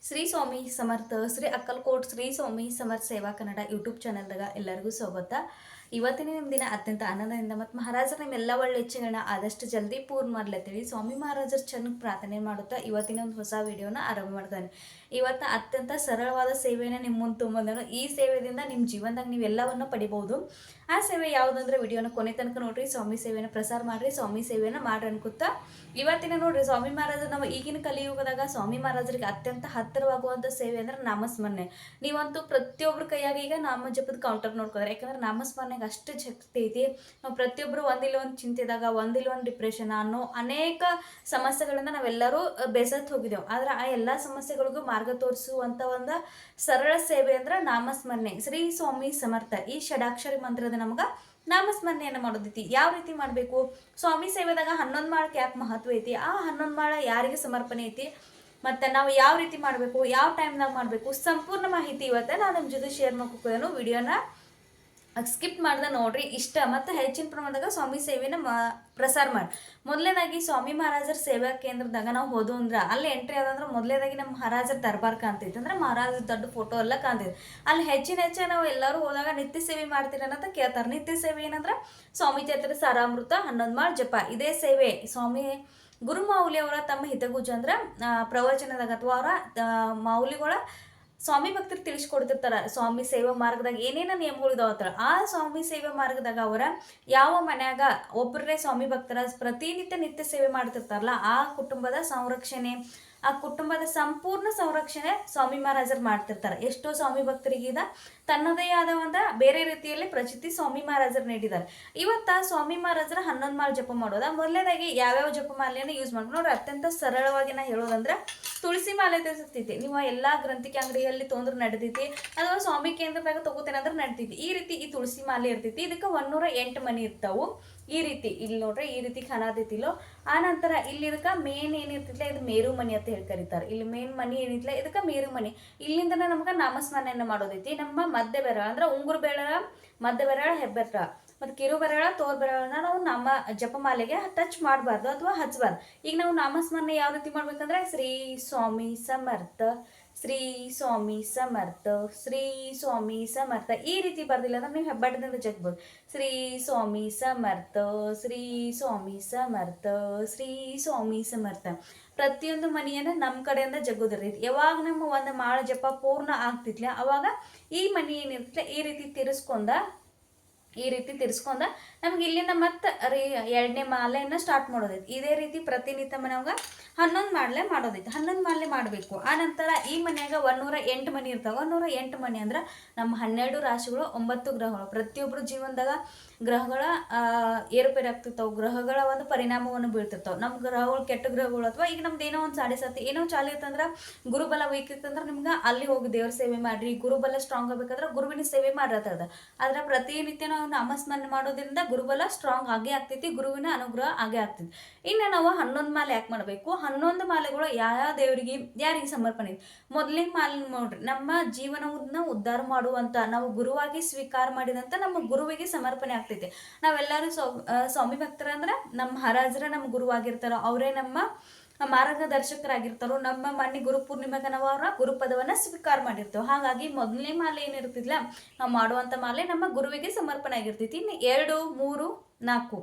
ಶ್ರೀ ಸ್ವಾಮಿ ಸಮರ್ಥ ಶ್ರೀ ಅಕ್ಕಲ್ಕೋಟ್ ಶ್ರೀ ಸ್ವಾಮಿ ಸಮರ್ಥ ಸೇವಾ ಕನ್ನಡ ಯೂಟ್ಯೂಬ್ ಚಾನಲ್ದಾಗ ಎಲ್ಲರಿಗೂ ಸ್ವಾಗತ. ಇವತ್ತಿನ ನಿಮ್ಮ ದಿನ ಅತ್ಯಂತ ಆನಂದದಿಂದ ಮತ್ತು ಮಹಾರಾಜರ ನಿಮ್ಮೆಲ್ಲ ಒಳ್ಳೆ ಇಚ್ಛೆಗಳನ್ನ ಆದಷ್ಟು ಜಲ್ದಿ ಪೂರ್ಣ ಮಾಡ್ಲತ್ತೀವಿ. ಸ್ವಾಮಿ ಮಹಾರಾಜರು ಚೆನ್ನಾಗಿ ಪ್ರಾರ್ಥನೆ ಮಾಡುತ್ತಾ ಇವತ್ತಿನ ಒಂದು ಹೊಸ ವಿಡಿಯೋನ ಆರಂಭ ಮಾಡ್ತಾನೆ. ಇವತ್ತು ಅತ್ಯಂತ ಸರಳವಾದ ಸೇವೆಯನ್ನು ನಿಮ್ಮ ಮುಂದೆ ತೊಗೊಂಬಂದನು. ಈ ಸೇವೆಯಿಂದ ನಿಮ್ಮ ಜೀವನದಾಗ ನೀವು ಎಲ್ಲವನ್ನು ಪಡಿಬಹುದು. ಆ ಸೇವೆ ಯಾವುದಂದ್ರೆ ವಿಡಿಯೋನ ಕೊನೆ ತನಕ ನೋಡ್ರಿ, ಸ್ವಾಮಿ ಸೇವೆಯನ್ನು ಪ್ರಸಾರ ಮಾಡ್ರಿ, ಸ್ವಾಮಿ ಸೇವೆಯನ್ನು ಮಾಡ್ರಿ ಅನ್ಕುತ್ತಾ ಇವತ್ತಿನ ನೋಡ್ರಿ ಸ್ವಾಮಿ ಮಹಾರಾಜರು ನಮ್ಮ ಈಗಿನ ಕಲಿಯುಗದಾಗ ಸ್ವಾಮಿ ಮಹಾರಾಜರಿಗೆ ಅತ್ಯಂತ ಹತ್ತಿರವಾಗುವಂಥ ಸೇವೆ ಅಂದ್ರೆ ನಾಮಸ್ಮರಣೆ. ನೀವಂತೂ ಪ್ರತಿಯೊಬ್ಬರ ಕೈಯಾಗ ಈಗ ನಾಮ ಜಪದ ಕೌಂಟರ್ ನೋಡ್ಕೋದ್ರೆ, ಯಾಕಂದ್ರೆ ನಾಮಸ್ಮರಣೆಗೆ ಅಷ್ಟು ಶಕ್ತಿ ಐತಿ. ನಾವು ಪ್ರತಿಯೊಬ್ಬರು ಒಂದಿಲ್ಲ ಒಂದು ಚಿಂತೆದಾಗ, ಒಂದಿಲ್ಲ ಒಂದು ಡಿಪ್ರೆಷನ್ ಅನ್ನೋ ಅನೇಕ ಸಮಸ್ಯೆಗಳಿಂದ ನಾವೆಲ್ಲರೂ ಬೇಸತ್ತು ಹೋಗಿದ್ದೇವೆ. ಆದ್ರೆ ಆ ಎಲ್ಲ ಸಮಸ್ಯೆಗಳಿಗೂ ಮಾರ್ಗ ತೋರಿಸುವಂತ ಒಂದು ಸರಳ ಸೇವೆ ಅಂದ್ರೆ ನಾಮಸ್ಮರಣೆ. ಶ್ರೀ ಸ್ವಾಮಿ ಸಮರ್ಥ ಈ ಷಡಾಕ್ಷರಿ ಮಂತ್ರದ ನಮ್ಗೆ ನಾಮಸ್ಮರಣೆಯನ್ನು ಮಾಡೋದೈತಿ. ಯಾವ ರೀತಿ ಮಾಡಬೇಕು? ಸ್ವಾಮಿ ಸೇವೆದಾಗ 11 ಮಾಳಕ್ಕೆ ಯಾಕೆ ಮಹತ್ವ ಐತಿ, ಆ 11 ಮಾಳ ಯಾರಿಗೆ ಸಮರ್ಪಣೆ ಐತಿ, ಮತ್ತು ನಾವು ಯಾವ ರೀತಿ ಮಾಡಬೇಕು, ಯಾವ ಟೈಮ್ನಾಗ ಮಾಡಬೇಕು, ಸಂಪೂರ್ಣ ಮಾಹಿತಿ ಇವತ್ತು ನಾನು ನಿಮ್ಮ ಜೊತೆ ಶೇರ್ ಮಾಡ್ಕೋನು. ವಿಡಿಯೋನ ಸ್ಕಿಪ್ ಮಾಡ್ದೆ ನೋಡ್ರಿ. ಇಷ್ಟ ಮತ್ತು ಹೆಚ್ಚಿನ ಪ್ರಮಾಣದಾಗ ಸ್ವಾಮಿ ಸೇವೆನ ಪ್ರಸಾರ ಮಾಡಿ. ಮೊದಲನೇದಾಗಿ ಸ್ವಾಮಿ ಮಹಾರಾಜರ ಸೇವಾ ಕೇಂದ್ರದಾಗ ನಾವು ಹೋದು ಅಂದ್ರೆ ಅಲ್ಲಿ ಎಂಟ್ರಿ ಆದಂದ್ರೆ ಮೊದಲನೇದಾಗಿ ನಮ್ಮ ಮಹಾರಾಜರ ದರ್ಬಾರ್ ಕಾಣ್ತೈತೆ. ಅಂದ್ರೆ ಮಹಾರಾಜರ ದೊಡ್ಡ ಫೋಟೋ ಎಲ್ಲ ಕಾಣ್ತೈತೆ. ಅಲ್ಲಿ ಹೆಚ್ಚಿನ ನಾವು ಎಲ್ಲರೂ ಹೋದಾಗ ನಿತ್ಯ ಸೇವೆ ಮಾಡ್ತೀರ ಅಂತ ಕೇಳ್ತಾರೆ. ನಿತ್ಯ ಸೇವೆ ಏನಂದ್ರೆ ಸ್ವಾಮಿ ಚೈತ್ರ ಸಾರಾಮೃತ 11 ಮಾಳ ಜಪ, ಇದೇ ಸೇವೆ. ಸ್ವಾಮಿ ಗುರು ಮಾವುಲಿ ಅವರ ತಮ್ಮ ಹಿತಗುಜ ಅಂದ್ರೆ ಪ್ರವಚನದಾಗ ಅಥವಾ ಅವರ ಮಾವುಲಿಗಳ ಸ್ವಾಮಿ ಭಕ್ತರು ತಿಳಿಸ್ಕೊಡ್ತಿರ್ತಾರ. ಸ್ವಾಮಿ ಸೇವಾ ಮಾರ್ಗದಾಗ ಏನೇನ ನಿಯಮಗಳು ಇದಾವತ್ತಾರ. ಆ ಸ್ವಾಮಿ ಸೇವಾ ಮಾರ್ಗದಾಗ ಅವರ ಯಾವ ಮನ್ಯಾಗ ಒಬ್ಬರೇ ಸ್ವಾಮಿ ಭಕ್ತರ ಪ್ರತಿನಿತ್ಯ ನಿತ್ಯ ಸೇವೆ ಮಾಡ್ತಿರ್ತಾರಲ್ಲ, ಆ ಕುಟುಂಬದ ಸಂರಕ್ಷಣೆ, ಆ ಕುಟುಂಬದ ಸಂಪೂರ್ಣ ಸಂರಕ್ಷಣೆ ಸ್ವಾಮಿ ಮಹಾರಾಜರು ಮಾಡ್ತಿರ್ತಾರೆ. ಎಷ್ಟೋ ಸ್ವಾಮಿ ಭಕ್ತರಿಗೀಗ ತನ್ನದೇ ಆದ ಒಂದು ಬೇರೆ ರೀತಿಯಲ್ಲಿ ಪ್ರಚಿತಿ ಸ್ವಾಮಿ ಮಹಾರಾಜರು ನೀಡಿದ್ದಾರೆ. ಇವತ್ತ ಸ್ವಾಮಿ ಮಹಾರಾಜರ 11 ಮಾಲೆ ಜಪ ಮಾಡೋದ. ಮೊದಲನೇದಾಗಿ ಯಾವ್ಯಾವ ಜಪಮಾಲೆಯನ್ನು ಯೂಸ್ ಮಾಡ್ಕೊಂಡು ನೋಡ್ರಿ. ಅತ್ಯಂತ ಸರಳವಾಗಿ ನಾ ಹೇಳೋದಂದ್ರೆ ತುಳಸಿ ಮಾಲೆ ಸಿಗ್ತೈತಿ. ನೀವು ಎಲ್ಲ ಗ್ರಂಥಿಕೆ ಅಂಗಡಿಯಲ್ಲಿ ತೊಂದ್ರೆ ನಡೀತೈತಿ, ಅಥವಾ ಸ್ವಾಮಿ ಕೇಂದ್ರದಾಗ ತಗೋತೇನೆ ಅಂದ್ರೆ ನಡೀತೈತಿ. ಈ ರೀತಿ ಈ ತುಳಸಿ ಮಾಲೆ ಇರ್ತೈತಿ. ಇದಕ್ಕೆ 108 ಮನಿ ಇರ್ತಾವು. ಈ ರೀತಿ ಇಲ್ಲಿ ನೋಡ್ರಿ, ಈ ರೀತಿ ಕಾಣತೈತಿಲ್ಲೋ. ಆ ನಂತರ ಇಲ್ಲಿ ಇದಕ್ಕೆ ಮೇನ್ ಏನಿರ್ತೈತಿಲ್ಲ, ಇದು ಮೇರು ಮನಿ ಅಂತ ಹೇಳಿ ಕರೀತಾರೆ. ಇಲ್ಲಿ ಮೇನ್ ಮನಿ ಏನಿತ್ತಲ್ಲ ಇದಕ್ಕೆ ಮೇರು ಮನಿ. ಇಲ್ಲಿಂದನೇ ನಮ್ಗೆ ನಾಮಸ್ಮರಣೆಯನ್ನು ಮಾಡೋದೈತಿ. ನಮ್ಮ ಮಧ್ಯ ಬೆರಳ ಅಂದ್ರೆ ಉಂಗುರು ಬೆರಳ, ಮಧ್ಯ ಬೆರಳ, ಹೆಬ್ಬೆರಳ ಮತ್ತು ಕಿರು ಬೆರಳ, ತೋರ್ ಬೆರಳನ್ನ ನಾವು ನಮ್ಮ ಜಪಮಾಲೆಗೆ ಟಚ್ ಮಾಡಬಾರ್ದು ಅಥವಾ ಹಚ್ಚಬಾರ್ದು. ಈಗ ನಾವು ನಾಮಸ್ಮರಣೆ ಯಾವ ರೀತಿ ಮಾಡ್ಬೇಕಂದ್ರೆ ಶ್ರೀ ಸ್ವಾಮಿ ಸಮರ್ಥ, ಶ್ರೀ ಸ್ವಾಮಿ ಸಮರ್ಥ, ಶ್ರೀ ಸ್ವಾಮಿ ಸಮರ್ಥ ಈ ರೀತಿ ಬರ್ದಿಲ್ಲ ಅಂದ್ರೆ ನೀವು ಹೆಬ್ಬಾಟದಿಂದ ಜಗ್ಬೋದು. ಶ್ರೀ ಸ್ವಾಮಿ ಸಮರ್ಥ, ಶ್ರೀ ಸ್ವಾಮಿ ಸಮರ್ಥ, ಶ್ರೀ ಸ್ವಾಮಿ ಸಮರ್ಥ. ಪ್ರತಿಯೊಂದು ಮನೆಯನ್ನು ನಮ್ಮ ಕಡೆಯಿಂದ ಜಗ್ಗೋದಿರ್ತೈತಿ. ಯಾವಾಗ ನಮ್ಮ ಒಂದು ಮಾಳ ಜಪ ಪೂರ್ಣ ಆಗ್ತಿತ್ಲ ಅವಾಗ ಈ ಮನೆ ಏನಿರ್ತೈತಿ ಈ ರೀತಿ ತಿರ್ಸ್ಕೊಂಡ ನಮ್ಗೆ ಇಲ್ಲಿಂದ ಮತ್ತೆ 2ನೇ ಮಾಲೆಯನ್ನು ಸ್ಟಾರ್ಟ್ ಮಾಡೋದೈತಿ. ಇದೇ ರೀತಿ ಪ್ರತಿನಿತ್ಯ ಮನೆಯಾಗ 11 ಮಾಲೆ ಮಾಡೋದೈತಿ. 11 ಮಾಲೆ ಮಾಡಬೇಕು. ಆ ನಂತರ ಈ ಮನ್ಯಾಗ 108 ಮನೆ ಇರ್ತಾವೆ. 108 ಮನೆ ಅಂದ್ರೆ ನಮ್ಮ 12 ರಾಶಿಗಳು, 9 ಗ್ರಹಗಳು. ಪ್ರತಿಯೊಬ್ಬರು ಜೀವನದಾಗ ಗ್ರಹಗಳ ಏರುಪೇರು ಆಗ್ತಿರ್ತಾವೆ. ಗ್ರಹಗಳ ಒಂದು ಪರಿಣಾಮವನ್ನು ಬೀಳ್ತಿರ್ತಾವೆ. ನಮ್ಮ ಗ್ರಹಗಳು ಕೆಟ್ಟ ಗ್ರಹಗಳು ಅಥವಾ ಈಗ ನಮ್ದು ಏನೋ ಒಂದು ಸಾಡೆ ಸತಿ ಏನೋ ಚಾಲು ಇರ್ತಂದ್ರೆ, ಗುರುಬಲ ವೀಕ್ ಇರ್ತಂದ್ರೆ ನಿಮ್ಗೆ ಅಲ್ಲಿ ಹೋಗಿ ದೇವ್ರ ಸೇವೆ ಮಾಡ್ರಿ. ಗುರುಬಲ ಸ್ಟ್ರಾಂಗ್ ಆಗಬೇಕಾದ್ರೆ ಗುರುವಿನ ಸೇವೆ ಮಾಡಿರ್ತದ. ಆದ್ರೆ ಪ್ರತಿನಿತ್ಯ ನಾವು ನಾಮಸ್ಮರಣೆ ಮಾಡೋದ್ರಿಂದ ಗುರುಬಲ ಸ್ಟ್ರಾಂಗ್ ಆಗೇ ಆಗ್ತೈತಿ, ಗುರುವಿನ ಅನುಗ್ರಹ ಆಗೇ ಆಗ್ತೈತಿ. ಇನ್ನು ನಾವು 11 ಮಾಲೆ ಯಾಕೆ ಮಾಡಬೇಕು? 11 ಮಾಲೆಗಳು ಯಾವ ದೇವರಿಗೆ ಯಾರಿಗೆ ಸಮರ್ಪಣೆ? ಮೊದಲನೇ ಮಾಲೆ ನೋಡ್ರಿ, ನಮ್ಮ ಜೀವನವನ್ನು ಉದ್ಧಾರ ಮಾಡುವಂತ, ನಾವು ಗುರುವಾಗಿ ಸ್ವೀಕಾರ ಮಾಡಿದಂತ ನಮ್ಮ ಗುರುವಿಗೆ ಸಮರ್ಪಣೆ ಆಗ್ತೈತಿ. ನಾವೆಲ್ಲರೂ ಸ್ವಾಮಿ ಭಕ್ತರ ಅಂದ್ರೆ ನಮ್ಮ ಮಹಾರಾಜರ ನಮ್ಮ ಗುರುವಾಗಿರ್ತಾರೋ, ಅವರೇ ನಮ್ಮ ಮಾರ್ಗದರ್ಶಕರಾಗಿರ್ತಾರೋ. ನಮ್ಮ ಮನೆ ಗುರು ಪೂರ್ಣಿಮೆಗೆ ನಾವು ಅವರ ಗುರುಪದವನ್ನ ಸ್ವೀಕಾರ ಮಾಡಿರ್ತೇವೆ. ಹಾಗಾಗಿ ಮೊದಲನೇ ಮಾಲೆ ಏನಿರ್ತಿದ್ಲ ನಾವು ಮಾಡುವಂತ ಮಾಲೆ ನಮ್ಮ ಗುರುವಿಗೆ ಸಮರ್ಪಣೆ ಆಗಿರ್ತೈತಿ. ಇನ್ನು 2, 3, 4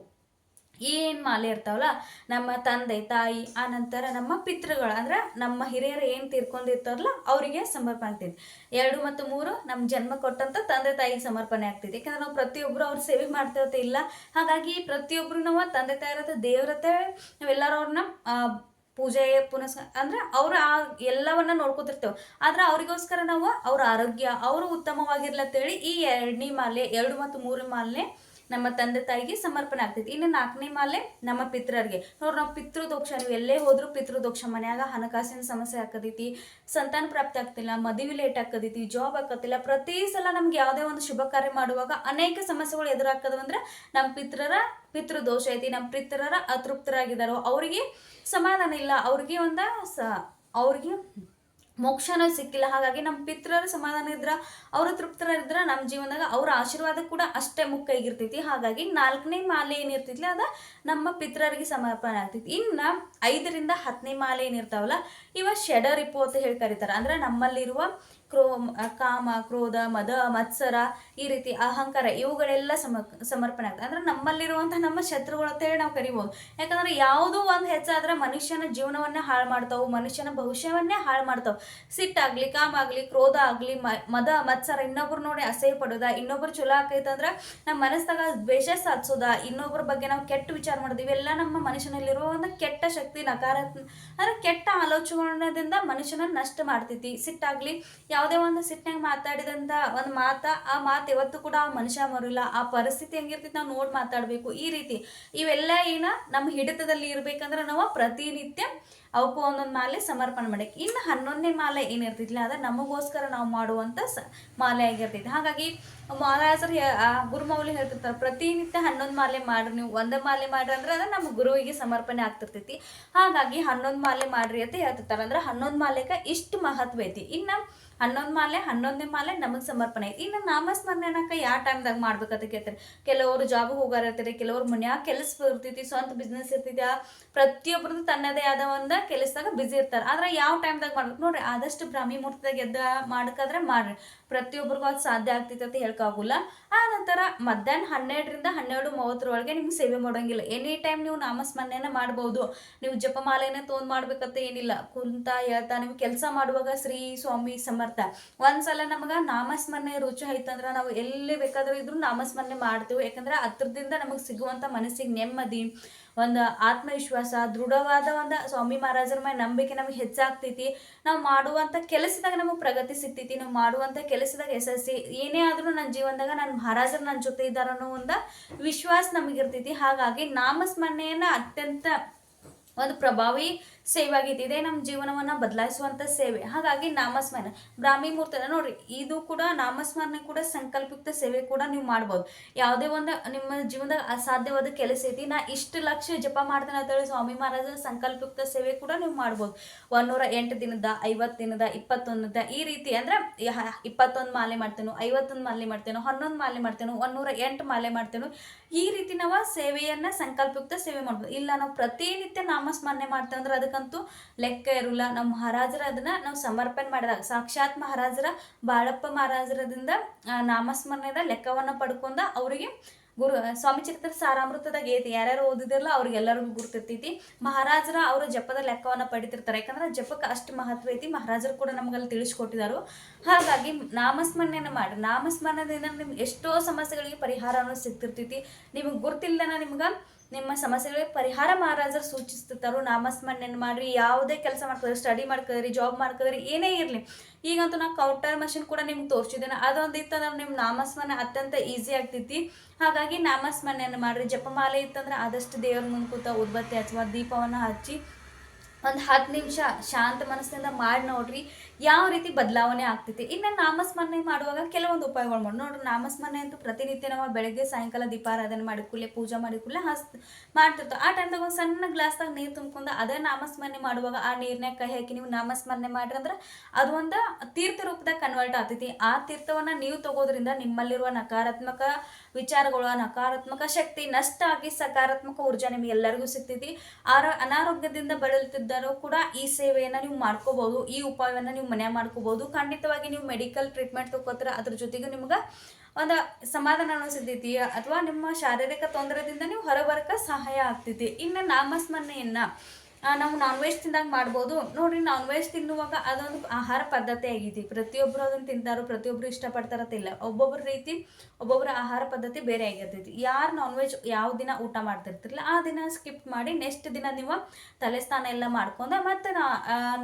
ಏನು ಮಾಲೆ ಇರ್ತಾವಲ್ಲ, ನಮ್ಮ ತಂದೆ ತಾಯಿ, ಆ ನಂತರ ನಮ್ಮ ಪಿತೃಗಳು ಅಂದ್ರೆ ನಮ್ಮ ಹಿರಿಯರು ಏನು ತೀರ್ಕೊಂಡಿರ್ತಾರಲ್ಲ ಅವರಿಗೆ ಸಮರ್ಪಣೆ ಆಗ್ತೈತಿ. 2 ಮತ್ತು 3 ನಮ್ಮ ಜನ್ಮ ಕೊಟ್ಟಂತ ತಂದೆ ತಾಯಿಗೆ ಸಮರ್ಪಣೆ ಆಗ್ತೈತಿ. ಯಾಕಂದ್ರೆ ನಾವು ಪ್ರತಿಯೊಬ್ಬರು ಅವ್ರ ಸೇವೆ ಮಾಡ್ತೇವತ್ತೆ ಇಲ್ಲ. ಹಾಗಾಗಿ ಪ್ರತಿಯೊಬ್ಬರು ನಾವು ತಂದೆ ತಾಯಿರತ್ತೆ ದೇವ್ರತ್ತೆ ನಾವೆಲ್ಲರೂ ಅವ್ರನ್ನ ಪೂಜೆ ಪುನಸ್ಕಾರ ಅಂದ್ರೆ ಅವ್ರ ಎಲ್ಲವನ್ನ ನೋಡ್ಕೊತಿರ್ತೇವೆ. ಆದ್ರೆ ಅವ್ರಿಗೋಸ್ಕರ ನಾವು ಅವ್ರ ಆರೋಗ್ಯ ಅವರು ಉತ್ತಮವಾಗಿರ್ಲತ್ತೇಳಿ ಈ 2ನೇ ಮಾಲೆ, 2 ಮತ್ತು 3 ಮಾಲೆ ನಮ್ಮ ತಂದೆ ತಾಯಿಗೆ ಸಮರ್ಪಣೆ ಆಗ್ತೈತಿ. ಇನ್ನು 4ನೇ ಮಾಲೆ ನಮ್ಮ ಪಿತೃರಿಗೆ. ನೋಡ್ರಿ, ನಾವು ಪಿತೃದೋಕ್ಷ, ನೀವು ಎಲ್ಲೇ ಹೋದ್ರು ಪಿತೃದೋಕ್ಷ. ಮನ್ಯಾಗ ಹಣಕಾಸಿನ ಸಮಸ್ಯೆ ಆಗ್ತೈತಿ, ಸಂತಾನ ಪ್ರಾಪ್ತಿ ಆಗ್ತಿಲ್ಲ, ಮದುವೆ ಲೇಟ್ ಆಗ್ತೈತಿ, ಜಾಬ್ ಆಗ್ತಿಲ್ಲ. ಪ್ರತಿ ಸಲ ನಮ್ಗೆ ಯಾವುದೇ ಒಂದು ಶುಭ ಕಾರ್ಯ ಮಾಡುವಾಗ ಅನೇಕ ಸಮಸ್ಯೆಗಳು ಎದುರಾಗ್ತದಂದ್ರೆ ನಮ್ಮ ಪಿತೃದೋಷ ಐತಿ, ನಮ್ಮ ಪಿತೃರ ಅತೃಪ್ತರಾಗಿದ್ದಾರೋ, ಅವರಿಗೆ ಸಮಾಧಾನ ಇಲ್ಲ, ಅವ್ರಿಗೆ ಮೋಕ್ಷನೂ ಸಿಕ್ಕಿಲ್ಲ. ಹಾಗಾಗಿ ನಮ್ಮ ಪಿತೃರ ಸಮಾಧಾನ ಇದ್ರ, ಅವರು ತೃಪ್ತರಿದ್ರ ನಮ್ಮ ಜೀವನದಾಗ ಅವ್ರ ಆಶೀರ್ವಾದ ಕೂಡ ಅಷ್ಟೇ ಮುಖ್ಯ. ಹಾಗಾಗಿ 4ನೇ ಮಾಲೆ ಏನಿರ್ತೈತಿ ಅದ ನಮ್ಮ ಪಿತೃರಿಗೆ ಸಮರ್ಪಣೆ ಆಗ್ತೈತಿ. ಇನ್ನು 5ರಿಂದ 10ನೇ ಮಾಲೆ ಏನಿರ್ತಾವಲ್ಲ ಇವ ಷಡರಿಪು ಅಂತ ಹೇಳಿ ಕರೀತಾರೆ. ಅಂದ್ರೆ ನಮ್ಮಲ್ಲಿರುವ ಕಾಮ, ಕ್ರೋಧ, ಮದ, ಮತ್ಸರ, ಈ ರೀತಿ ಅಹಂಕಾರ ಇವುಗಳೆಲ್ಲ ಸಮರ್ಪಣೆ ಆಗ್ತದೆ. ಅಂದ್ರೆ ನಮ್ಮಲ್ಲಿರುವಂತಹ ನಮ್ಮ ಶತ್ರುಗಳು ಅಂತೇಳಿ ನಾವು ಕರಿಬೋದು. ಯಾಕಂದ್ರೆ ಯಾವುದೋ ಒಂದು ಹೆಚ್ಚಾದ್ರೆ ಮನುಷ್ಯನ ಜೀವನವನ್ನೇ ಹಾಳು ಮಾಡ್ತಾವೆ, ಮನುಷ್ಯನ ಭವಿಷ್ಯವನ್ನೇ ಹಾಳು ಮಾಡ್ತಾವೆ. ಸಿಟ್ಟಾಗ್ಲಿ, ಕಾಮ ಆಗಲಿ, ಕ್ರೋಧ ಆಗಲಿ, ಮದ, ಮತ್ಸರ, ಇನ್ನೊಬ್ರು ನೋಡಿ ಅಸಹ್ಯ ಪಡೋದ, ಇನ್ನೊಬ್ರು ಚಲೋ ಆಕೈತಂದ್ರೆ ನಮ್ಮ ಮನಸ್ಸಾಗ ದ್ವೇಷ ಸಾಧಿಸೋದ, ಇನ್ನೊಬ್ಬರ ಬಗ್ಗೆ ನಾವು ಕೆಟ್ಟ ವಿಚಾರ ಮಾಡೋದು, ಇವೆಲ್ಲ ನಮ್ಮ ಮನುಷ್ಯನಲ್ಲಿರುವ ಒಂದು ಕೆಟ್ಟ ಶಕ್ತಿ, ನಕಾರಾತ್ಮಕ ಅಂದ್ರೆ ಕೆಟ್ಟ ಆಲೋಚನೆದಿಂದ ಮನುಷ್ಯನ ನಷ್ಟ ಮಾಡ್ತೈತಿ. ಸಿಟ್ಟಾಗ್ಲಿ, ಯಾವುದೇ ಒಂದು ಸಿಟ್ನಾಗ ಮಾತಾಡಿದಂಥ ಒಂದು ಆ ಮಾತು ಯಾವತ್ತು ಕೂಡ ಆ ಮನುಷ್ಯ ಮರಿಲ್ಲ. ಆ ಪರಿಸ್ಥಿತಿ ಹೆಂಗಿರ್ತೈತಿ ನಾವು ನೋಡಿ ಮಾತಾಡಬೇಕು. ಈ ರೀತಿ ಇವೆಲ್ಲ ನಮ್ಮ ಹಿಡಿತದಲ್ಲಿ ಇರ್ಬೇಕಂದ್ರೆ ನಾವು ಪ್ರತಿನಿತ್ಯ ಅವಕ್ಕೂ ಒಂದೊಂದು ಮಾಲೆ ಸಮರ್ಪಣೆ ಮಾಡಕ್ಕೆ. ಇನ್ನು 11ನೇ ಮಾಲೆ ಏನಿರ್ತೈತಿಲ್ಲ ಅದ ನಮಗೋಸ್ಕರ ನಾವು ಮಾಡುವಂಥ ಮಾಲೆ ಆಗಿರ್ತೈತಿ. ಹಾಗಾಗಿ ಮಹಾರಾಜರು ಗುರುಮೌಲಿ ಹೇಳ್ತಿರ್ತಾರೆ, ಪ್ರತಿನಿತ್ಯ 11 ಮಾಲೆ ಮಾಡ್ರಿ, ನೀವು ಒಂದೇ ಮಾಲೆ ಮಾಡ್ರಿ ಅಂದ್ರೆ ಅದು ನಮ್ಮ ಗುರುವಿಗೆ ಸಮರ್ಪಣೆ ಆಗ್ತಿರ್ತೈತಿ. ಹಾಗಾಗಿ 11 ಮಾಲೆ ಮಾಡ್ರಿ ಅಂತ ಹೇಳ್ತಿರ್ತಾರೆ. ಅಂದ್ರೆ 11 ಮಾಲೆಗೆ ಇಷ್ಟು ಮಹತ್ವ ಐತಿ. ಇನ್ನು 11 ಮಾಲೆ 11ನೇ ಮಾಲೆ ನಮಗೆ ಸಮರ್ಪಣೆ ಐತಿ. ಇನ್ನು ನಾಮಸ್ಮರಣೆ ಅನ್ನಕ್ಕೆ ಯಾವ ಟೈಮ್ದಾಗ ಮಾಡ್ಬೇಕಂತ ಕೇಳ್ತಾರೆ. ಕೆಲವರು ಜಾಬ್ಗೆ ಹೋಗಾರ ಇರ್ತಾರೆ, ಕೆಲವ್ರು ಮನ್ಯಾಗ ಕೆಲಸ ಇರ್ತೈತಿ, ಸ್ವಂತ ಬಿಸ್ನೆಸ್ ಇರ್ತೈತಿ. ಪ್ರತಿಯೊಬ್ಬರದ್ದು ತನ್ನದೇ ಆದ ಒಂದು ಕೆಲಸದಾಗ ಬಿಸಿ ಇರ್ತಾರೆ. ಆದ್ರೆ ಯಾವ ಟೈಮ್ದಾಗ ಮಾಡ್ಬೇಕು ನೋಡ್ರಿ, ಆದಷ್ಟು ಬ್ರಾಹ್ಮಿ ಮುಹೂರ್ತದಾಗ ಎದ್ದ ಮಾಡ್ಕಾದ್ರೆ ಮಾಡ್ರಿ. ಪ್ರತಿಯೊಬ್ಬರಿಗೂ ಅದು ಸಾಧ್ಯ ಆಗ್ತೈತೆ ಅಂತ ಹೇಳ್ಕಾಗಲ್ಲ. ಆ ನಂತರ ಮಧ್ಯಾಹ್ನ 12ರಿಂದ 12:30 ನಿಮ್ಗೆ ಸೇವೆ ಮಾಡೋಂಗಿಲ್ಲ. ಎನಿ ಟೈಮ್ ನೀವು ನಾಮಸ್ಮರಣೆನ ಮಾಡ್ಬೋದು. ನೀವು ಜಪಮಾಲೆನ ತೊಗೊಂಡು ಮಾಡ್ಬೇಕಂತ ಏನಿಲ್ಲ. ಕುಂತ ಹೇಳ್ತಾ ನೀವು ಕೆಲಸ ಮಾಡುವಾಗ ಶ್ರೀ ಸ್ವಾಮಿ ಸಮರ್ಥ ಒಂದ್ಸಲ ನಮಗ ನಾಮಸ್ಮರಣೆ ರುಚಿ ಐತಂದ್ರ ನಾವು ಎಲ್ಲಿ ಬೇಕಾದ್ರೂ ಇದ್ರು ನಾಮಸ್ಮರಣೆ ಮಾಡ್ತೀವಿ. ಯಾಕಂದ್ರೆ ಅದ್ರದಿಂದ ನಮಗೆ ಸಿಗುವಂತ ಮನಸ್ಸಿಗೆ ನೆಮ್ಮದಿ, ಒಂದು ಆತ್ಮವಿಶ್ವಾಸ, ದೃಢವಾದ ಒಂದು ಸ್ವಾಮಿ ಮಹಾರಾಜರ ಮೇಲೆ ನಂಬಿಕೆ ನಮಗೆ ಹೆಚ್ಚಾಗ್ತೈತಿ. ನಾವು ಮಾಡುವಂಥ ಕೆಲಸದಾಗ ನಮಗೆ ಪ್ರಗತಿ ಸಿಗ್ತೈತಿ. ನಾವು ಮಾಡುವಂಥ ಕೆಲಸದಾಗ ಯಶಸ್ಸಿ, ಏನೇ ಆದ್ರೂ ನನ್ನ ಜೀವನದಾಗ ನನ್ನ ಮಹಾರಾಜರು ನನ್ನ ಜೊತೆ ಇದ್ದಾರ ಅನ್ನೋ ಒಂದು ವಿಶ್ವಾಸ ನಮಗಿರ್ತೈತಿ. ಹಾಗಾಗಿ ನಾಮಸ್ಮರಣೆಯನ್ನ ಅತ್ಯಂತ ಒಂದು ಪ್ರಭಾವಿ ಸೇವೆ ಆಗೈತಿ. ಇದೇ ನಮ್ಮ ಜೀವನವನ್ನ ಬದಲಾಯಿಸುವಂತ ಸೇವೆ. ಹಾಗಾಗಿ ನಾಮಸ್ಮರಣೆ ಬ್ರಾಹ್ಮಿ ಮುಹೂರ್ತ ನೋಡ್ರಿ, ಇದು ಕೂಡ ನಾಮಸ್ಮರಣೆ ಕೂಡ ಸಂಕಲ್ಪಯುಕ್ತ ಸೇವೆ ಕೂಡ ನೀವು ಮಾಡ್ಬೋದು. ಯಾವುದೇ ಒಂದು ನಿಮ್ಮ ಜೀವನದಾಗ ಅಸಾಧ್ಯವಾದ ಕೆಲಸ ಐತಿ, ನಾ ಇಷ್ಟು ಲಕ್ಷ ಜಪ ಮಾಡ್ತೇನೆ ಅಂತೇಳಿ ಸ್ವಾಮಿ ಮಹಾರಾಜರ ಸಂಕಲ್ಪಯುಕ್ತ ಸೇವೆ ಕೂಡ ನೀವು ಮಾಡ್ಬೋದು. 108 ದಿನದ, 50 ದಿನದ, 21 ಈ ರೀತಿ ಅಂದ್ರೆ 21 ಮಾಲೆ ಮಾಡ್ತೇನೋ, 51 ಮಾಲೆ ಮಾಡ್ತೇನೋ, 11 ಮಾಲೆ ಮಾಡ್ತೇನೋ, 108 ಮಾಲೆ ಮಾಡ್ತೇನೋ, ಈ ರೀತಿ ನಾವು ಸೇವೆಯನ್ನ ಸಂಕಲ್ಪಯುಕ್ತ ಸೇವೆ ಮಾಡ್ಬೋದು. ಇಲ್ಲ ನಾವು ಪ್ರತಿನಿತ್ಯ ನಾಮಸ್ಮರಣೆ ಮಾಡ್ತೇವೆ ಅಂದ್ರೆ ಅದಕ್ಕಂತೂ ಲೆಕ್ಕ ಇರಲ್ಲ. ನಮ್ಮ ಮಹಾರಾಜರ ಅದನ್ನ ನಾವು ಸಮರ್ಪಣೆ ಮಾಡಿದಾಗ ಸಾಕ್ಷಾತ್ ಮಹಾರಾಜರ ಬಾಳಪ್ಪ ಮಹಾರಾಜರದಿಂದ ನಾಮಸ್ಮರಣೆದ ಲೆಕ್ಕವನ್ನ ಪಡ್ಕೊಂಡ ಅವರಿಗೆ ಸ್ವಾಮಿ ಚರಿತ್ರೆ ಸಾರಾಮೃತದಾಗ ಐತಿ. ಯಾರ್ಯಾರು ಓದಿದಿರಲ್ಲ ಅವ್ರಿಗೆಲ್ಲರಿಗೂ ಗುರ್ತಿರ್ತೈತಿ. ಮಹಾರಾಜರ ಅವರ ಜಪದ ಲೆಕ್ಕವನ್ನ ಪಡಿತಿರ್ತಾರೆ. ಯಾಕಂದ್ರೆ ಜಪಕ್ಕೆ ಅಷ್ಟು ಮಹತ್ವ ಐತಿ. ಮಹಾರಾಜರು ಕೂಡ ನಮಗಲ್ಲಿ ತಿಳಿಸ್ಕೊಟ್ಟಿದ್ದಾರೆ. ಹಾಗಾಗಿ ನಾಮಸ್ಮರಣೆನ ಮಾಡಿ. ನಾಮಸ್ಮರಣೆಯಿಂದ ನಿಮ್ಗೆ ಎಷ್ಟೋ ಸಮಸ್ಯೆಗಳಿಗೆ ಪರಿಹಾರ ಅನ್ನೋದು ಸಿಗ್ತಿರ್ತೈತಿ. ನಿಮಗೆ ಗುರ್ತಿಲ್ದನ ನಿಮ್ಮ ಸಮಸ್ಯೆಗಳಿಗೆ ಪರಿಹಾರ ಮಹಾರಾಜರು ಸೂಚಿಸ್ತಿರ್ತಾರೋ. ನಾಮಸ್ಮರಣೆಯನ್ನು ಮಾಡ್ರಿ. ಯಾವುದೇ ಕೆಲಸ ಮಾಡ್ಕೋದ್ರಿ, ಸ್ಟಡಿ ಮಾಡ್ಕೋದ್ರಿ, ಜಾಬ್ ಮಾಡ್ಕೋದ್ರಿ, ಏನೇ ಇರಲಿ. ಈಗಂತೂ ನಾವು ಕೌಂಟರ್ ಮಷಿನ್ ಕೂಡ ನಿಮ್ಗೆ ತೋರಿಸಿದ್ದೇನೆ. ಅದೊಂದು ಇತ್ತಂದ್ರೆ ನಿಮ್ಮ ನಾಮಸ್ಮರಣೆ ಅತ್ಯಂತ ಈಸಿ ಆಗ್ತೈತಿ. ಹಾಗಾಗಿ ನಾಮಸ್ಮರಣೆಯನ್ನು ಮಾಡ್ರಿ. ಜಪಮಾಲೆ ಇತ್ತಂದ್ರೆ ಆದಷ್ಟು ದೇವ್ರ ಮುಂದೆ ಕೂತ ಉದ್ಬತ್ತಿ ಅಥವಾ ದೀಪವನ್ನು ಹಚ್ಚಿ ಒಂದು 10 ನಿಮಿಷ ಶಾಂತ ಮನಸ್ಸಿನಿಂದ ಮಾಡಿ ನೋಡ್ರಿ, ಯಾವ ರೀತಿ ಬದಲಾವಣೆ ಆಗ್ತೈತಿ. ಇನ್ನು ನಾಮಸ್ಮರಣೆ ಮಾಡುವಾಗ ಕೆಲವೊಂದು ಉಪಾಯಗಳು ಮಾಡಿ ನೋಡ್ರಿ. ನಾಮಸ್ಮರಣೆ ಅಂತೂ ಪ್ರತಿನಿತ್ಯ ನಾವು ಬೆಳಗ್ಗೆ ಸಾಯಂಕಾಲ ದೀಪಾರಾಧನೆ ಮಾಡಿ ಕೂಡಲೇ ಪೂಜೆ ಮಾಡಿ ಕೂಡಲೇ ಮಾಡ್ತಿರ್ತೀವಿ. ಆ ಟೈಮ್ದಾಗ ಒಂದು ಸಣ್ಣ ಗ್ಲಾಸ್ದಾಗ ನೀರು ತುಂಬ್ಕೊಂಡು ಅದೇ ನಾಮಸ್ಮರಣೆ ಮಾಡುವಾಗ ಆ ನೀರ್ನಾಗ ಕೈ ಹಾಕಿ ನೀವು ನಾಮಸ್ಮರಣೆ ಮಾಡ್ರಿ ಅಂದ್ರೆ ಅದು ಒಂದು ತೀರ್ಥ ರೂಪದಾಗ ಕನ್ವರ್ಟ್ ಆಗ್ತೈತಿ. ಆ ತೀರ್ಥವನ್ನ ನೀವು ತಗೋದ್ರಿಂದ ನಿಮ್ಮಲ್ಲಿರುವ ನಕಾರಾತ್ಮಕ ವಿಚಾರಗಳು, ನಕಾರಾತ್ಮಕ ಶಕ್ತಿ ನಷ್ಟ ಆಗಿ ಸಕಾರಾತ್ಮಕ ಊರ್ಜಾ ನಿಮ್ಗೆ ಎಲ್ಲರಿಗೂ ಸಿಗ್ತೈತಿ. ಅನಾರೋಗ್ಯದಿಂದ ಬಳಲುತ್ತಿದ್ದರೂ ಕೂಡ ಈ ಸೇವೆಯನ್ನ ನೀವು ಮಾಡ್ಕೋಬಹುದು. ಈ ಉಪಾಯವನ್ನ ನೀವು ಮನ್ಯಾಗ ಮಾಡ್ಕೋಬಹುದು. ಖಂಡಿತವಾಗಿ ನೀವು ಮೆಡಿಕಲ್ ಟ್ರೀಟ್ಮೆಂಟ್ ತಗೋತೀರ, ಅದ್ರ ಜೊತೆಗೆ ನಿಮ್ಗೆ ಒಂದು ಸಮಾಧಾನ ಸಿಗ್ತೈತಿ ಅಥವಾ ನಿಮ್ಮ ಶಾರೀರಿಕ ತೊಂದರೆದಿಂದ ನೀವು ಹೊರಬರಕ ಸಹಾಯ ಆಗ್ತೈತಿ. ಇನ್ನು ನಾಮಸ್ಮರಣೆಯನ್ನ ನಾವು ನಾನ್ ವೆಜ್ ತಿಂದಾಗ ಮಾಡ್ಬೋದು. ನೋಡ್ರಿ, ನಾನ್ ವೆಜ್ ತಿನ್ನುವಾಗ ಅದೊಂದು ಆಹಾರ ಪದ್ಧತಿ ಆಗೈತಿ. ಪ್ರತಿಯೊಬ್ಬರು ಅದನ್ನು ತಿಂತಾರೋ, ಪ್ರತಿಯೊಬ್ಬರು ಇಷ್ಟಪಡ್ತಾರತ್ತಿಲ್ಲ. ಒಬ್ಬೊಬ್ಬರ ರೀತಿ ಒಬ್ಬೊಬ್ಬರ ಆಹಾರ ಪದ್ಧತಿ ಬೇರೆ ಆಗಿರ್ತೈತಿ. ಯಾರು ನಾನ್ ವೆಜ್ ಯಾವ ದಿನ ಊಟ ಮಾಡ್ತಿರ್ತಿರಲ್ಲ ಆ ದಿನ ಸ್ಕಿಪ್ ಮಾಡಿ ನೆಕ್ಸ್ಟ್ ದಿನ ನೀವು ತಲೆ ಸ್ನಾನ ಎಲ್ಲ ಮಾಡ್ಕೊಂಡು ಮತ್ತೆ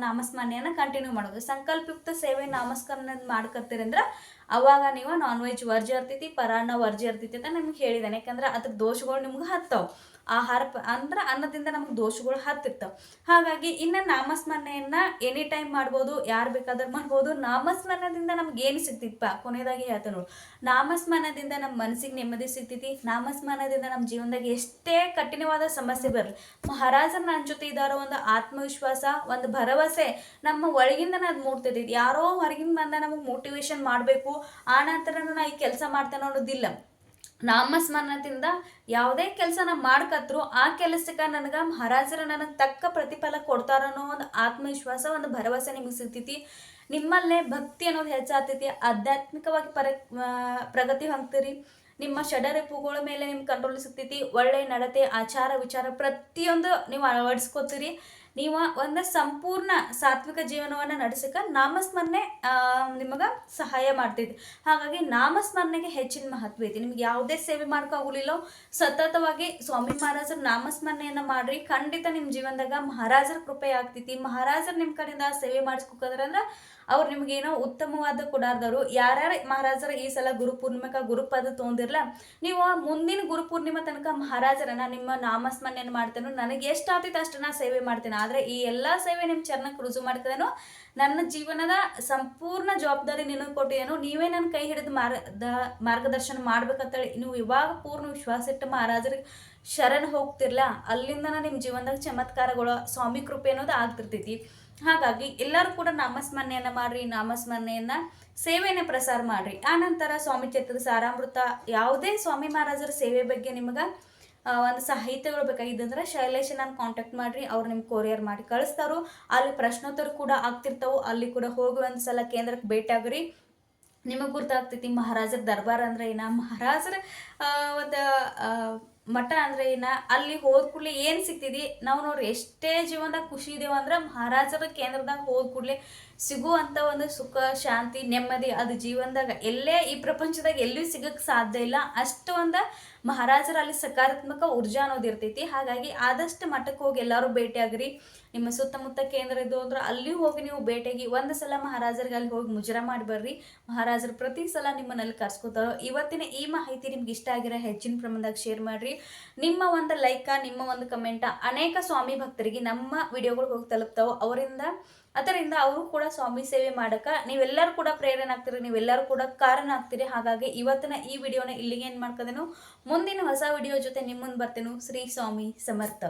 ನಾಮಸ್ಮರಣೆಯನ್ನು ಕಂಟಿನ್ಯೂ ಮಾಡೋದು. ಸಂಕಲ್ಪಯುಕ್ತ ಸೇವೆ ನಾಮಸ್ಮರಣೆ ಮಾಡ್ಕೊತೀರಂದ್ರೆ ಅವಾಗ ನೀವು ನಾನ್ ವೆಜ್ ವರ್ಜ್ಯ ಇರ್ತೈತಿ, ಪರಾನ್ನ ವರ್ಜ್ಯ ಇರ್ತೈತಿ ಅಂತ ನಿಮ್ಗೆ ಹೇಳಿದ್ದಾನೆ. ಯಾಕಂದ್ರೆ ಅದ್ರ ದೋಷಗಳು ನಿಮ್ಗೆ ಹತ್ತವು. ಆಹಾರ ಅಂದ್ರೆ ಅನ್ನದಿಂದ ನಮ್ಗೆ ದೋಷಗಳು ಹತ್ತಿರ್ತಾವೆ. ಹಾಗಾಗಿ ಇನ್ನು ನಾಮಸ್ಮರಣೆಯನ್ನು ಎನಿ ಟೈಮ್ ಮಾಡ್ಬೋದು, ಯಾರು ಬೇಕಾದ್ರೂ ಮಾಡ್ಬೋದು. ನಾಮಸ್ಮರಣದಿಂದ ನಮ್ಗೆ ಏನು ಸಿಗ್ತಿತ್ತಪ್ಪ ಕೊನೆಯದಾಗಿ ಹೇಳ್ತೇನೆ ನೋಡು. ನಾಮಸ್ಮರಣದಿಂದ ನಮ್ಮ ಮನಸ್ಸಿಗೆ ನೆಮ್ಮದಿ ಸಿಗ್ತೈತಿ. ನಾಮಸ್ಮರಣದಿಂದ ನಮ್ಮ ಜೀವನದಾಗ ಎಷ್ಟೇ ಕಠಿಣವಾದ ಸಮಸ್ಯೆ ಬರಲಿ, ಮಹಾರಾಜರು ನನ್ನ ಜೊತೆ ಇದ್ದಾರೋ ಒಂದು ಆತ್ಮವಿಶ್ವಾಸ, ಒಂದು ಭರವಸೆ ನಮ್ಮ ಒಳಗಿಂದನೇ ಅದು ಮೂಡ್ತೈತಿ. ಯಾರೋ ಹೊರಗಿಂದ ಬಂದ ನಮಗೆ ಮೋಟಿವೇಶನ್ ಮಾಡಬೇಕು, ಆ ನಂತರ ನಾ ಈ ಕೆಲಸ ಮಾಡ್ತೇನೆ ಅನ್ನೋದಿಲ್ಲ. ನಾಮಸ್ಮರಣದಿಂದ ಯಾವುದೇ ಕೆಲಸ ನಾ ಮಾಡ್ಕತ್ರು ಆ ಕೆಲಸಕ್ಕೆ ನನಗೆ ಮಹಾರಾಜರು ನನಗೆ ತಕ್ಕ ಪ್ರತಿಫಲ ಕೊಡ್ತಾರನ್ನೋ ಒಂದು ಆತ್ಮವಿಶ್ವಾಸ, ಒಂದು ಭರವಸೆ ನಿಮಗೆ ಸಿಗ್ತೈತಿ. ನಿಮ್ಮಲ್ಲೇ ಭಕ್ತಿ ಅನ್ನೋದು ಹೆಚ್ಚಾಗ್ತೈತಿ. ಆಧ್ಯಾತ್ಮಿಕವಾಗಿ ಪ್ರಗತಿ ಹೊಂದ್ತೀರಿ. ನಿಮ್ಮ ಷಡರಿಪುಗಳ ಮೇಲೆ ನಿಮ್ಗೆ ಕಂಟ್ರೋಲ್ ಸಿಗ್ತೈತಿ. ಒಳ್ಳೆ ನಡತೆ, ಆಚಾರ ವಿಚಾರ ಪ್ರತಿಯೊಂದು ನೀವು ಅಳವಡಿಸ್ಕೋತೀರಿ. ನೀವು ಒಂದು ಸಂಪೂರ್ಣ ಸಾತ್ವಿಕ ಜೀವನವನ್ನು ನಡೆಸಕ್ಕೆ ನಾಮಸ್ಮರಣೆ ನಿಮಗೆ ಸಹಾಯ ಮಾಡ್ತೈತಿ. ಹಾಗಾಗಿ ನಾಮಸ್ಮರಣೆಗೆ ಹೆಚ್ಚಿನ ಮಹತ್ವ ಐತಿ. ನಿಮ್ಗೆ ಯಾವುದೇ ಸೇವೆ ಮಾಡ್ಕೋಗುಲಿಲ್ಲೋ ಸತತವಾಗಿ ಸ್ವಾಮಿ ಮಹಾರಾಜರ ನಾಮಸ್ಮರಣೆಯನ್ನು ಮಾಡ್ರಿ. ಖಂಡಿತ ನಿಮ್ಮ ಜೀವನದಾಗ ಮಹಾರಾಜರ ಕೃಪೆ ಆಗ್ತೈತಿ. ಮಹಾರಾಜರು ನಿಮ್ಮ ಕಡೆಯಿಂದ ಸೇವೆ ಮಾಡಿಸ್ಕೊದ್ರೆ ಅವ್ರು ನಿಮಗೇನೋ ಉತ್ತಮವಾದ ಕೊಡಾರ್ದವರು. ಯಾರ್ಯಾರು ಮಹಾರಾಜರ ಈ ಸಲ ಗುರುಪೂರ್ಣಿಮೆಗೆ ಗುರುಪದ ತೊಗೊಂಡಿರಲ್ಲ, ನೀವು ಮುಂದಿನ ಗುರುಪೂರ್ಣಿಮೆ ತನಕ ಮಹಾರಾಜರನ್ನ ನಿಮ್ಮ ನಾಮಸ್ಮರಣೆಯನ್ನು ಮಾಡ್ತೇನೆ. ನನಗೆ ಎಷ್ಟು ಆಗ್ತೈತೆ ಅಷ್ಟು ನಾ ಸೇವೆ ಮಾಡ್ತೇನೆ. ಆದರೆ ಈ ಎಲ್ಲ ಸೇವೆ ನಿಮ್ಮ ಚರಣಕ್ಕೆ ರುಜು ಮಾಡ್ತೇನೋ, ನನ್ನ ಜೀವನದ ಸಂಪೂರ್ಣ ಜವಾಬ್ದಾರಿ ನಿನಗೆ ಕೊಟ್ಟಿದ್ದೇನೋ, ನೀವೇ ನನ್ನ ಕೈ ಹಿಡಿದು ಮಾರ್ಗದರ್ಶನ ಮಾಡ್ಬೇಕಂತೇಳಿ ನೀವು ಇವಾಗ ಪೂರ್ಣ ವಿಶ್ವಾಸ ಇಟ್ಟು ಮಹಾರಾಜರಿಗೆ ಶರಣ ಹೋಗ್ತಿರ್ಲ, ಅಲ್ಲಿಂದನ ನಿಮ್ಮ ಜೀವನದಾಗ ಚಮತ್ಕಾರಗಳು, ಸ್ವಾಮಿ ಕೃಪೆ ಅನ್ನೋದು ಆಗ್ತಿರ್ತೈತಿ. ಹಾಗಾಗಿ ಎಲ್ಲರೂ ಕೂಡ ನಾಮಸ್ಮರಣೆಯನ್ನು ಮಾಡ್ರಿ. ನಾಮಸ್ಮರಣೆಯನ್ನು ಸೇವೆಯನ್ನು ಪ್ರಸಾರ ಮಾಡ್ರಿ. ಆನಂತರ ಸ್ವಾಮಿ ಚರಿತ್ರೆ ಸಾರಾಮೃತ, ಯಾವುದೇ ಸ್ವಾಮಿ ಮಹಾರಾಜರ ಸೇವೆ ಬಗ್ಗೆ ನಿಮಗೆ ಒಂದು ಸಾಹಿತ್ಯಗಳು ಬೇಕಾಗಿದ್ದಂದ್ರೆ ಶೈಲೇಶ್ ನಾನು ಕಾಂಟ್ಯಾಕ್ಟ್ ಮಾಡಿರಿ. ಅವ್ರು ನಿಮ್ಗೆ ಕೊರಿಯರ್ ಮಾಡಿ ಕಳಿಸ್ತಾರೋ. ಅಲ್ಲಿ ಪ್ರಶ್ನೋತ್ತರ ಕೂಡ ಆಗ್ತಿರ್ತಾವೆ. ಅಲ್ಲಿ ಕೂಡ ಹೋಗಿ ಒಂದು ಸಲ ಕೇಂದ್ರಕ್ಕೆ ಭೇಟಿ ಆಗ್ರಿ. ನಿಮಗೆ ಗುರ್ತಾಗ್ತೈತಿ ಮಹಾರಾಜರ ದರ್ಬಾರ್ ಅಂದ್ರೆ ಏನ, ಮಹಾರಾಜರ ಒಂದು ಮಠ ಅಂದ್ರೆ ಏನ, ಅಲ್ಲಿ ಹೋದ ಕೂಡಲೇ ಏನು ಸಿಗ್ತಿದೆ. ನಾವು ನೋಡ್ರಿ ಎಷ್ಟೇ ಜೀವನದಾಗ ಖುಷಿ ಇದೇವ ಅಂದ್ರೆ ಮಹಾರಾಜರ ಕೇಂದ್ರದಾಗ ಹೋದ ಕೂಡಲೇ ಸಿಗುವಂಥ ಒಂದು ಸುಖ, ಶಾಂತಿ, ನೆಮ್ಮದಿ ಅದು ಜೀವನದಾಗ ಎಲ್ಲೇ ಈ ಪ್ರಪಂಚದಾಗ ಎಲ್ಲೂ ಸಿಗಕ್ಕೆ ಸಾಧ್ಯ ಇಲ್ಲ. ಅಷ್ಟು ಒಂದು ಮಹಾರಾಜರ ಅಲ್ಲಿ ಸಕಾರಾತ್ಮಕ ಊರ್ಜಾ ಅನ್ನೋದು ಇರ್ತೈತಿ. ಹಾಗಾಗಿ ಆದಷ್ಟು ಮಠಕ್ಕೆ ಹೋಗಿ ಎಲ್ಲರೂ ಭೇಟಿಯಾಗ್ರಿ. ನಿಮ್ಮ ಸುತ್ತಮುತ್ತ ಕೇಂದ್ರ ಇದ್ದು ಅಂದ್ರೆ ಅಲ್ಲಿ ಹೋಗಿ ನೀವು ಭೇಟಿಯಾಗಿ ಒಂದು ಸಲ ಮಹಾರಾಜರಿಗೆ ಅಲ್ಲಿ ಹೋಗಿ ಮುಜರಾ ಮಾಡಿ ಬರ್ರಿ. ಮಹಾರಾಜರು ಪ್ರತಿ ಸಲ ನಿಮ್ಮನ್ನಲ್ಲಿ ಕರ್ಸ್ಕೊತಾರೋ. ಇವತ್ತಿನ ಈ ಮಾಹಿತಿ ನಿಮ್ಗೆ ಇಷ್ಟ ಆಗಿರೋ ಹೆಚ್ಚಿನ ಪ್ರಮಾಣದಾಗ ಶೇರ್ ಮಾಡಿರಿ. ನಿಮ್ಮ ಒಂದು ಲೈಕ, ನಿಮ್ಮ ಒಂದು ಕಮೆಂಟ ಅನೇಕ ಸ್ವಾಮಿ ಭಕ್ತರಿಗೆ ನಮ್ಮ ವಿಡಿಯೋಗಳು ಹೋಗಿ ತಲುಪ್ತಾವೆ. ಅದರಿಂದ ಅವರು ಕೂಡ ಸ್ವಾಮಿ ಸೇವೆ ಮಾಡೋಕೆ ನೀವೆಲ್ಲರೂ ಕೂಡ ಪ್ರೇರಣೆ ಆಗ್ತೀರಿ, ನೀವೆಲ್ಲರೂ ಕೂಡ ಕಾರಣ ಆಗ್ತೀರಿ. ಹಾಗಾಗಿ ಇವತ್ತಿನ ಈ ವಿಡಿಯೋನ ಇಲ್ಲಿಗೆ ಏನು ಮಾಡ್ಕೋದೇನು, ಮುಂದಿನ ಹೊಸ ವಿಡಿಯೋ ಜೊತೆ ನಿಮ್ಮ ಮುಂದೆ ಬರ್ತೇನೆ. ಶ್ರೀ ಸ್ವಾಮಿ ಸಮರ್ಥ.